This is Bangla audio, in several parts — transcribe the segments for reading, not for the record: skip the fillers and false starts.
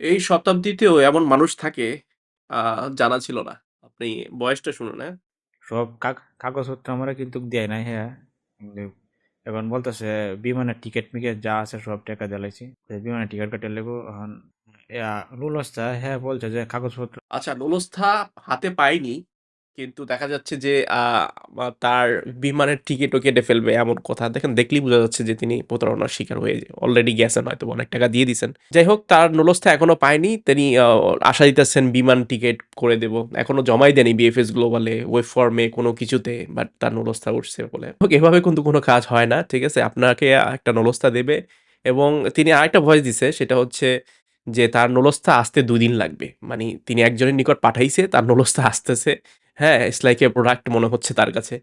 এই শতাব্দীতেও এমন মানুষ থাকে জানা ছিল না। আপনি বয়সটা শুনুন, হ্যাঁ? সব কাগজপত্র আমরা কিন্তু দেয় নাই, হ্যাঁ। কিন্তু এখন বলতেছে বিমানের টিকিট মিকেট যা আছে সব টাকা দিলাইছি, বিমানের টিকিট কাটে লেগো এখন। নুলস্তা হ্যাঁ বলছে যে কাগজপত্র। আচ্ছা, নুলস্থা হাতে পায়নি। কিন্তু দেখা যাচ্ছে যে তার বিমানের টিকিটও কেটে ফেলবে এমন কথা। দেখেন, দেখলেই বোঝা যাচ্ছে যে তিনি প্রতারণার শিকার হয়ে অলরেডি গেছেন, হয়তো অনেক টাকা দিয়ে দিছেন। যাই হোক, তার নুলস্থা এখনো পায়নি। তিনি আশা দিতেছেন বিমান টিকিট করে দেব। এখনো জমাই দেয়নি বিএফএস গ্লোবালে, ওয়েব ফর্মে, কোনো কিছুতে। বাট তার নুলস্থা উঠছে বলে। হোক, এভাবে কিন্তু কোনো কাজ হয় না, ঠিক আছে? আপনাকে একটা নুলস্থা দেবে। এবং তিনি আরেকটা ভয়েস দিছে, সেটা হচ্ছে যে তার নোলস্থা আসতে ২ দিন লাগবে। মানে তিনি একজনের নিকট পাঠাইছে, তার নোলস্থা আসতেছে। হ্যাঁ, ইটস লাইক এ প্রোডাক্ট মনে হচ্ছে তার কাছে।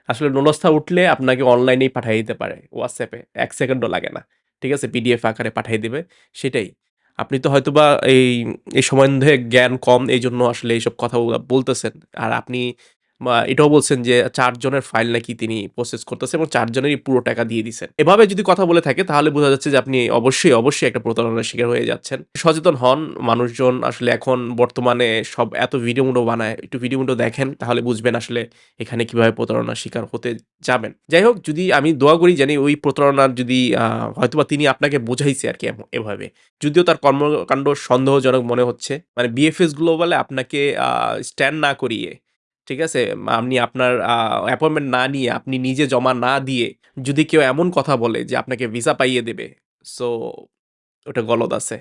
আসলে নোলস্থা উঠলে আপনাকে অনলাইনেই পাঠিয়ে দিতে পারে, হোয়াটসঅ্যাপে ১ সেকেন্ডও লাগে না। ঠিক আছে, পিডিএফ আকারে পাঠিয়ে দিবে। সেটাই। আপনি তো হয়তোবা এই সম্বন্ধে জ্ঞান কম, এই জন্য আসলে এইসব কথাগুলো বলতেছেন। আর আপনি এটাও বলছেন যে ৪ জনের ফাইল নাকি তিনি প্রসেস করতেছে এবং ৪ জনেরই পুরো টাকা দিয়ে দিচ্ছেন। এভাবে যদি কথা বলে থাকে তাহলে বোঝা যাচ্ছে যে আপনি অবশ্যই অবশ্যই একটা প্রতারণার শিকার হয়ে যাচ্ছেন। সচেতন হন। মানুষজন আসলে এখন বর্তমানে সব এত ভিডিও মুডো বানায়, একটু ভিডিও মুডো দেখেন, তাহলে বুঝবেন আসলে এখানে কিভাবে প্রতারণার শিকার হতে যাবেন। যাই হোক, যদি আমি দোয়া করি জানি ওই প্রতারণার যদি হয়তোবা তিনি আপনাকে বোঝাইছে আর কি এভাবে। যদিও তার কর্মকাণ্ড সন্দেহজনক মনে হচ্ছে। মানে বিএফএস গ্লোবালে আপনাকে স্ট্যান্ড না করিয়ে, ঠিক আছে? আপনি আপনার অ্যাপয়েন্টমেন্ট না নিয়ে, আপনি নিজে জমা না দিয়ে যদি কেউ এমন কথা বলে যে আপনাকে ভিসা পাইয়ে দেবে, সো ওটা গলদ আছে।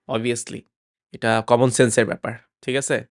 obviously এটা কমন সেন্সের ব্যাপার। ঠিক আছে?